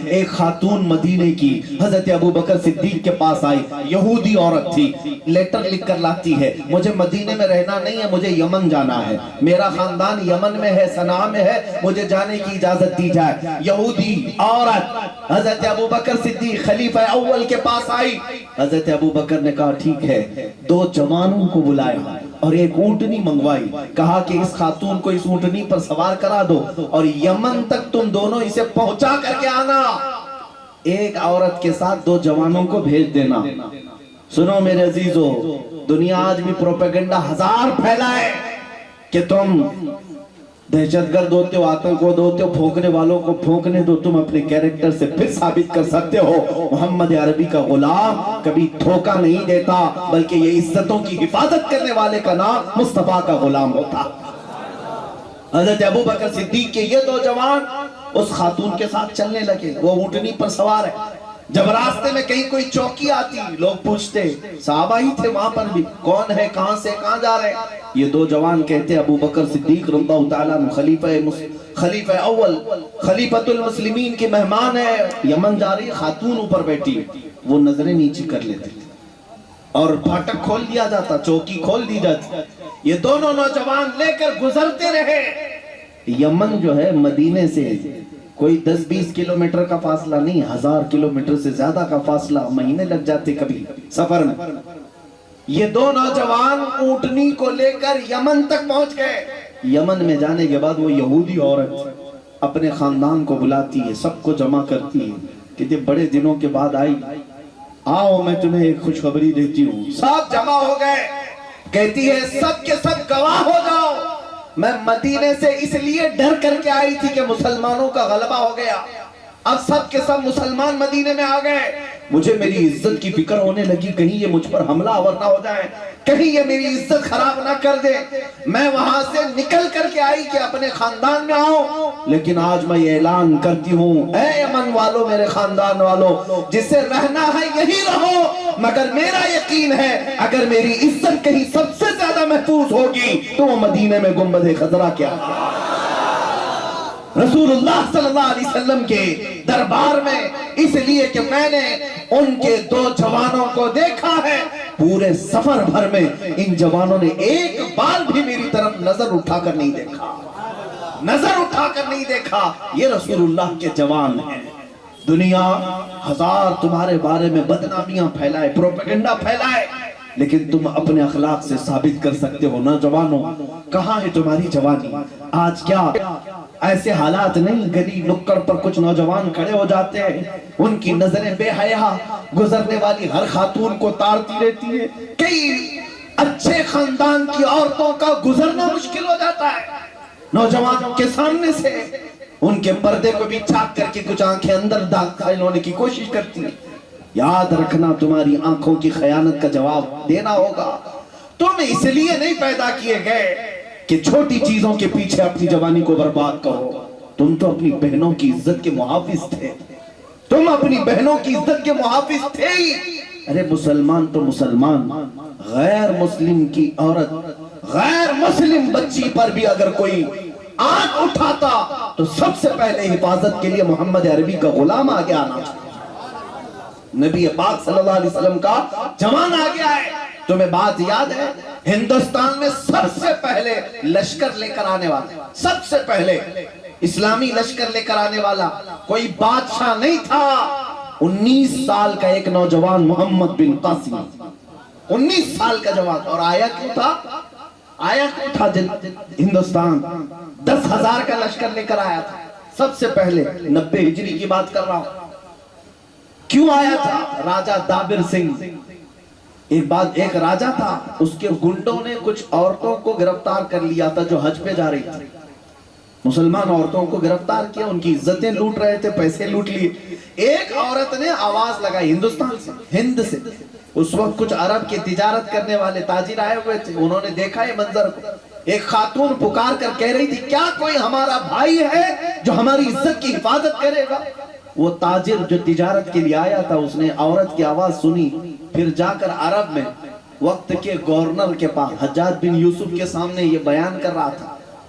ایک خاتون مدینے کی حضرت ابو بکر صدیق کے پاس آئی، یہودی عورت تھی، لیٹر لکھ کر لاتی ہے مجھے مدینے میں رہنا نہیں ہے، مجھے یمن جانا ہے، میرا خاندان یمن میں ہے، صنعاء میں ہے، مجھے جانے کی اجازت دی جائے۔ یہودی عورت حضرت ابو بکر صدیق خلیفہ اول کے پاس آئی، حضرت ابو بکر نے کہا ٹھیک ہے، 2 جوانوں کو بلایا اور ایک اونٹنی منگوائی، کہا کہ اس خاتون کو اس اونٹنی پر سوار کرا دو اور یمن تک تم دونوں اسے پہنچا کر کے آنا، ایک عورت کے ساتھ 2 جوانوں کو بھیج دینا۔ سنو میرے عزیزو، دنیا آج بھی پروپیگنڈا ہزار پھیلا ہے کہ تم دہشت گرد ہوتے ہو، آتنکواد ہوتے ہو، پھونکنے والوں کو پھونکنے دو، تم اپنے کیریکٹر سے پھر ثابت کر سکتے ہو۔ محمد عربی کا غلام کبھی دھوکہ نہیں دیتا، بلکہ یہ عزتوں کی حفاظت کرنے والے کا نام مصطفیٰ کا غلام ہوتا۔ حضرت ابو بکر صدیق کے یہ 2 جوان اس خاتون کے ساتھ چلنے لگے، وہ اونٹنی پر سوار ہے۔ جب راستے میں کہیں کوئی چوکی آتی، لوگ پوچھتے، صحابہ ہی تھے وہاں پر بھی، کون ہے، کہاں سے کہاں جا رہے ہیں؟ یہ 2 جوان کہتے ابو بکر صدیق رضی اللہ تعالیٰ عنہ خلیفہ اول، خلیفۃ المسلمین کی مہمان ہے، یمن جا رہی خاتون اوپر بیٹھی ہے۔ وہ نظریں نیچی کر لیتے اور پھاٹک کھول دیا جاتا، چوکی کھول دی جاتی۔ یہ دونوں نوجوان لے کر گزرتے رہے۔ یمن جو ہے مدینے سے کوئی 10-20 کلومیٹر کا فاصلہ نہیں، 1000 کلومیٹر سے زیادہ کا فاصلہ، مہینے لگ جاتے کبھی سفر میں۔ یہ 2 نوجوان اونٹنی کو لے کر یمن تک پہنچ گئے۔ یمن میں جانے کے بعد وہ یہودی عورت اپنے خاندان کو بلاتی ہے، سب کو جمع کرتی ہے کہ جب بڑے دنوں کے بعد آئی، آؤ میں تمہیں ایک خوشخبری دیتی ہوں۔ سب جمع ہو گئے، کہتی ہے سب کے سب گواہ ہو جاؤ، میں مدینے سے اس لیے ڈر کر کے آئی تھی کہ مسلمانوں کا غلبہ ہو گیا، اب سب کے سب مسلمان مدینے میں آ گئے، مجھے میری عزت کی فکر ہونے لگی، کہیں یہ مجھ پر حملہ آور نہ ہو جائے، کہیں یہ میری عزت خراب نہ کر دے، میں وہاں سے نکل کر کے آئی کہ اپنے خاندان میں آؤں، لیکن آج میں یہ اعلان کرتی ہوں، اے یمن والو، میرے خاندان والو، جس سے رہنا ہے یہی رہو، مگر میرا یقین ہے اگر میری عزت کہیں سب سے زیادہ محفوظ ہوگی تو وہ مدینے میں گنبد خضرا کیا رسول اللہ صلی اللہ علیہ وسلم کے دربار میں، اس لیے کہ میں نے ان کے 2 جوانوں کو دیکھا ہے، پورے سفر بھر میں ان جوانوں نے ایک بار بھی میری طرف نظر اٹھا کر نہیں دیکھا، نظر اٹھا کر نہیں دیکھا۔ یہ رسول اللہ کے جوان ہیں۔ دنیا ہزار تمہارے بارے میں بدنامیاں پھیلائے، پروپیگنڈا پھیلائے، لیکن تم اپنے اخلاق سے ثابت کر سکتے ہو۔ نوجوانوں، کہاں ہے تمہاری جوانی؟ آج کیا ایسے حالات نہیں، گلی نکڑ پر کچھ نوجوان کھڑے ہو جاتے ہیں، ان کی نظریں بے حیا گزرنے والی ہر خاتون کو تارتی رہتی ہے، کئی اچھے خاندان کی عورتوں کا گزرنا مشکل ہو جاتا ہے نوجوان کے سامنے سے، ان کے پردے کو بھی چاک کر کے کچھ آنکھیں اندر داخل ہونے کی کوشش کرتی ہیں۔ یاد رکھنا، تمہاری آنکھوں کی خیانت کا جواب دینا ہوگا۔ تم اس لیے نہیں پیدا کیے گئے کہ چھوٹی چیزوں کے پیچھے اپنی جوانی کو برباد کرو، تم تو اپنی بہنوں کی عزت کے محافظ تھے، تم اپنی بہنوں کی عزت کے محافظ تھے ہی۔ ارے مسلمان تو مسلمان، غیر مسلم کی عورت، غیر مسلم بچی پر بھی اگر کوئی آنکھ اٹھاتا تو سب سے پہلے حفاظت کے لیے محمد عربی کا غلام آگے آنا چاہیے، نبی پاک صلی اللہ علیہ وسلم کا جوان آگے آئے۔ تمہیں بات یاد ہے، ہندوستان میں سب سے پہلے لشکر لے کر آنے والا، سب سے پہلے اسلامی لشکر لے کر آنے والا کوئی بادشاہ نہیں تھا، 19 سال کا ایک نوجوان محمد بن قاسم، 19 سال کا جوان، اور آیا کیوں تھا؟ آیا کیوں تھا ہندوستان؟ 10,000 کا لشکر لے کر آیا تھا، سب سے پہلے 90 ہجری کی بات کر رہا ہوں۔ کیوں آیا تھا؟ راجہ دابر سنگھ، ایک راجہ تھا، اس کے گنڈوں نے کچھ عورتوں کو گرفتار کر لیا تھا جو حج پہ جا رہی تھی، مسلمان عورتوں کو گرفتار کیا، ان کی عزتیں لوٹ رہے تھے، پیسے لوٹ لیے۔ ایک عورت نے آواز لگائی ہندوستان سے، ہند سے، اس وقت کچھ عرب کی تجارت کرنے والے تاجر آئے ہوئے تھے، انہوں نے دیکھا یہ منظر کو، ایک خاتون پکار کر کہہ رہی تھی کیا کوئی ہمارا بھائی ہے جو ہماری عزت کی حفاظت کرے گا؟ وہ تاجر جو تجارت کے لیے آیا تھا، اس نے عورت کی آواز سنی، پھر جا کر عرب میں وقت کے گورنر کے پاس حجاج بن یوسف کے سامنے یہ بیان کر رہا تھا،